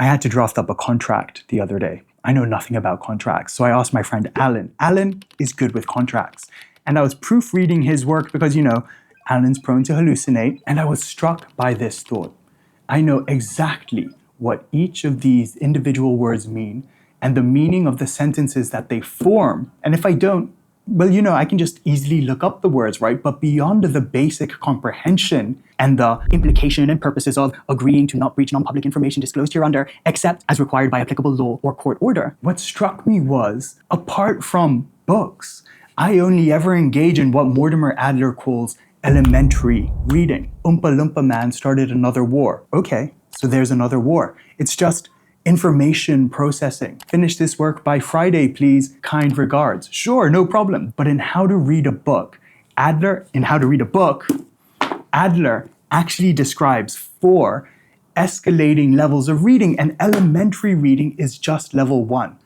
I had to draft up a contract the other day. I know nothing about contracts, so I asked my friend Alan. Alan is good with contracts. And I was proofreading his work because, Alan's prone to hallucinate, and I was struck by this thought. I know exactly what each of these individual words mean and the meaning of the sentences that they form. And if I don't, well, I can just easily look up the words, right? But beyond the basic comprehension and the implication and purposes of agreeing to not breach non-public information disclosed hereunder, except as required by applicable law or court order, what struck me was, apart from books, I only ever engage in what Mortimer Adler calls elementary reading. Oompa Loompa Man started another war. Okay, so there's another war. It's just information processing. Finish this work by Friday, please. Kind regards. Sure, no problem. But in How to Read a Book, Adler actually describes 4 escalating levels of reading, and elementary reading is just level 1.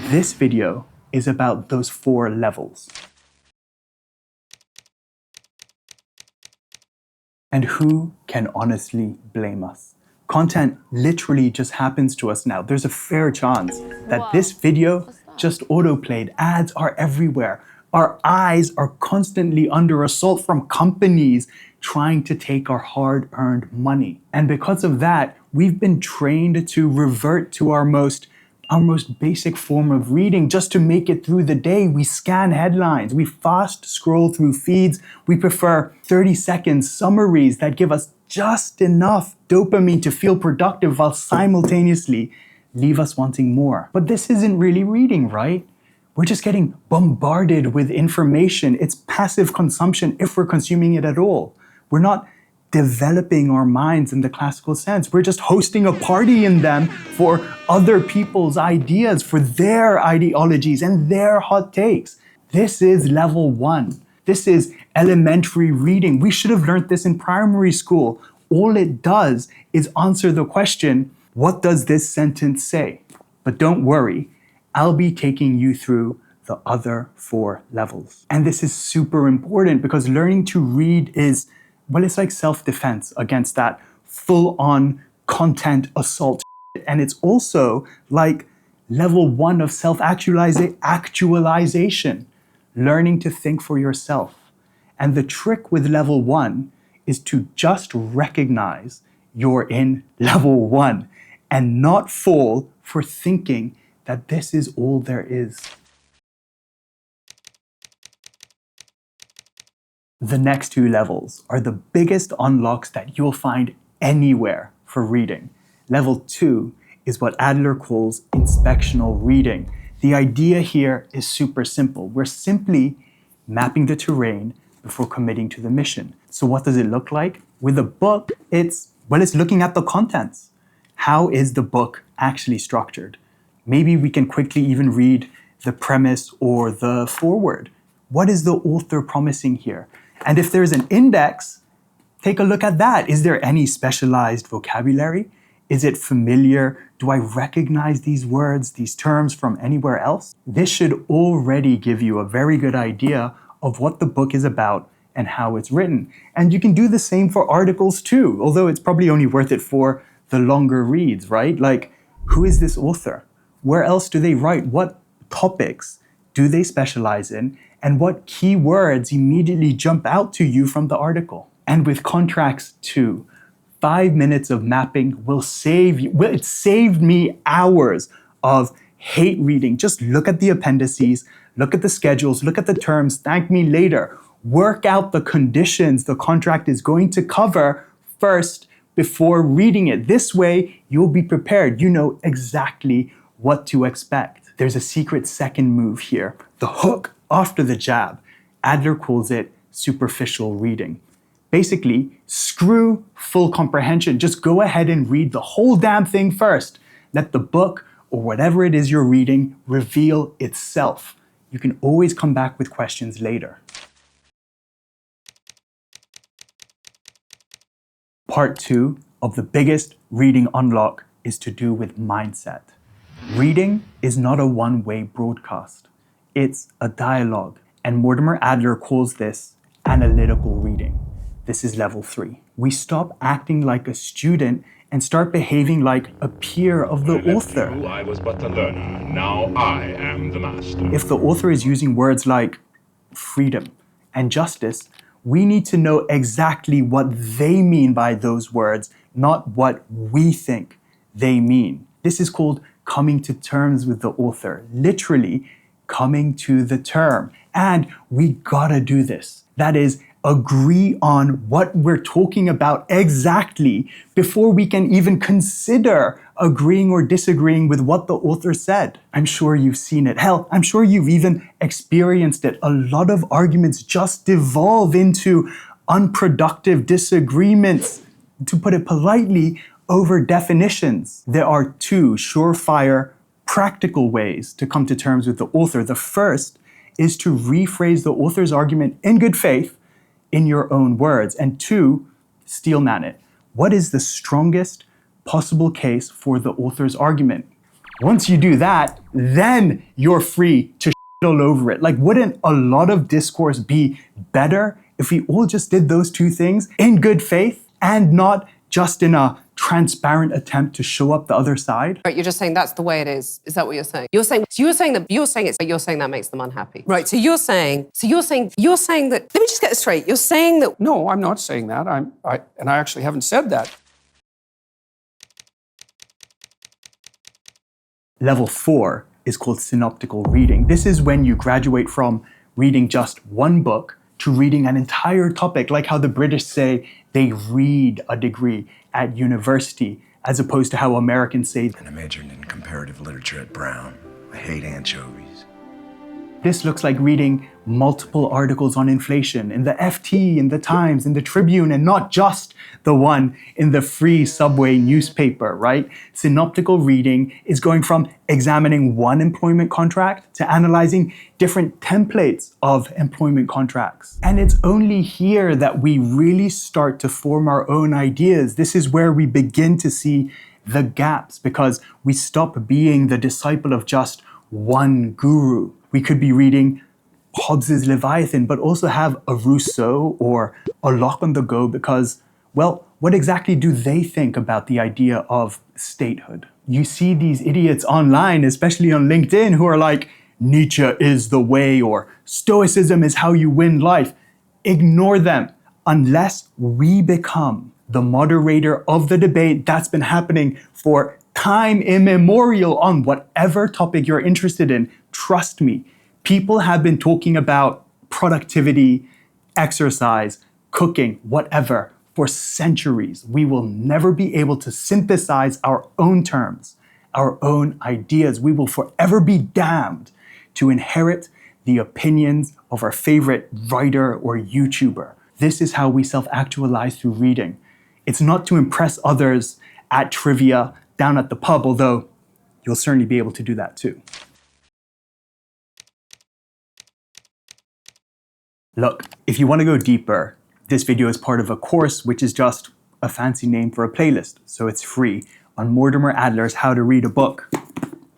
This video is about those 4 levels. And who can honestly blame us? Content literally just happens to us now. There's a fair chance that this video just autoplayed. Ads are everywhere. Our eyes are constantly under assault from companies trying to take our hard-earned money. And because of that, we've been trained to revert to our most basic form of reading just to make it through the day. We scan headlines, we fast scroll through feeds, we prefer 30-second summaries that give us just enough dopamine to feel productive while simultaneously leave us wanting more. But this isn't really reading, right? We're just getting bombarded with information. It's passive consumption if we're consuming it at all. We're not developing our minds in the classical sense. We're just hosting a party in them for other people's ideas, for their ideologies and their hot takes. This is level 1. This is elementary reading. We should have learned this in primary school. All it does is answer the question, what does this sentence say? But don't worry, I'll be taking you through the other 4 levels. And this is super important because learning to read is, well, it's like self-defense against that full-on content assault. And it's also like level 1 of self-actualization, learning to think for yourself. And the trick with level 1 is to just recognize you're in level 1 and not fall for thinking that this is all there is. The next 2 levels are the biggest unlocks that you'll find anywhere for reading. Level 2 is what Adler calls inspectional reading. The idea here is super simple. We're simply mapping the terrain before committing to the mission. So what does it look like? With a book, it's looking at the contents. How is the book actually structured? Maybe we can quickly even read the premise or the foreword. What is the author promising here? And if there's an index, take a look at that. Is there any specialized vocabulary? Is it familiar? Do I recognize these words, these terms from anywhere else? This should already give you a very good idea of what the book is about and how it's written. And you can do the same for articles too, although it's probably only worth it for the longer reads, right? Like, who is this author? Where else do they write? What topics do they specialize in? And what keywords immediately jump out to you from the article? And with contracts too, 5 minutes of mapping will save you. Well, it saved me hours of hate reading. Just look at the appendices, look at the schedules, look at the terms, thank me later. Work out the conditions the contract is going to cover first before reading it. This way, you'll be prepared. You know exactly what to expect. There's a secret second move here, the hook after the jab. Adler calls it superficial reading. Basically, screw full comprehension. Just go ahead and read the whole damn thing first. Let the book or whatever it is you're reading reveal itself. You can always come back with questions later. Part 2 of the biggest reading unlock is to do with mindset. Reading is not a one-way broadcast. It's a dialogue. And Mortimer Adler calls this analytical reading. This is level 3. We stop acting like a student and start behaving like a peer of the author. I was but the learner. Now I am the master. If the author is using words like freedom and justice, we need to know exactly what they mean by those words, not what we think they mean. This is called coming to terms with the author, literally coming to the term. And we gotta do this. That is, agree on what we're talking about exactly before we can even consider agreeing or disagreeing with what the author said. I'm sure you've seen it. Hell, I'm sure you've even experienced it. A lot of arguments just devolve into unproductive disagreements, to put it politely, over definitions. There are two surefire, practical ways to come to terms with the author. The first is to rephrase the author's argument in good faith in your own words, and two, steelman it. What is the strongest possible case for the author's argument? Once you do that, then you're free to shit all over it. Like, wouldn't a lot of discourse be better if we all just did those two things in good faith and not just in a transparent attempt to show up the other side? Right, you're just saying that's the way it is. Is that what you're saying? You're saying that makes them unhappy. Right. So you're saying that. Let me just get this straight. You're saying that. No, I'm not saying that. I actually haven't said that. Level 4 is called synoptical reading. This is when you graduate from reading just one book to reading an entire topic, like how the British say they read a degree at university, as opposed to how Americans say. And I majored in comparative literature at Brown. I hate anchovies. This looks like reading multiple articles on inflation in the FT, in the Times, in the Tribune, and not just the one in the free Subway newspaper, right? Synoptical reading is going from examining one employment contract to analyzing different templates of employment contracts. And it's only here that we really start to form our own ideas. This is where we begin to see the gaps, because we stop being the disciple of just one guru. We could be reading Hobbes's Leviathan, but also have a Rousseau or a Locke on the go because, well, what exactly do they think about the idea of statehood? You see these idiots online, especially on LinkedIn, who are like, Nietzsche is the way, or Stoicism is how you win life. Ignore them. Unless we become the moderator of the debate that's been happening for time immemorial on whatever topic you're interested in, trust me, people have been talking about productivity, exercise, cooking, whatever, for centuries. We will never be able to synthesize our own terms, our own ideas. We will forever be damned to inherit the opinions of our favorite writer or YouTuber. This is how we self-actualize through reading. It's not to impress others at trivia down at the pub, although you'll certainly be able to do that too. Look, if you want to go deeper, this video is part of a course which is just a fancy name for a playlist, so it's free, on Mortimer Adler's How to Read a Book.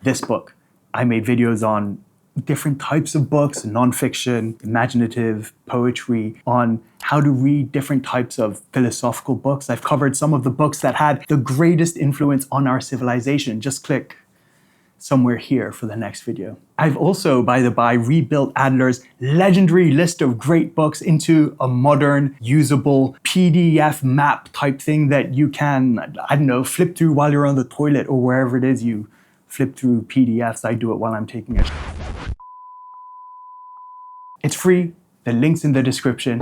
This book. I made videos on different types of books, nonfiction, imaginative, poetry, on how to read different types of philosophical books. I've covered some of the books that had the greatest influence on our civilization. Just click somewhere here for the next video. I've also, by the by, rebuilt Adler's legendary list of great books into a modern, usable PDF map type thing that you can, I don't know, flip through while you're on the toilet or wherever it is you flip through PDFs. I do it while I'm taking a It's free. The link's in the description.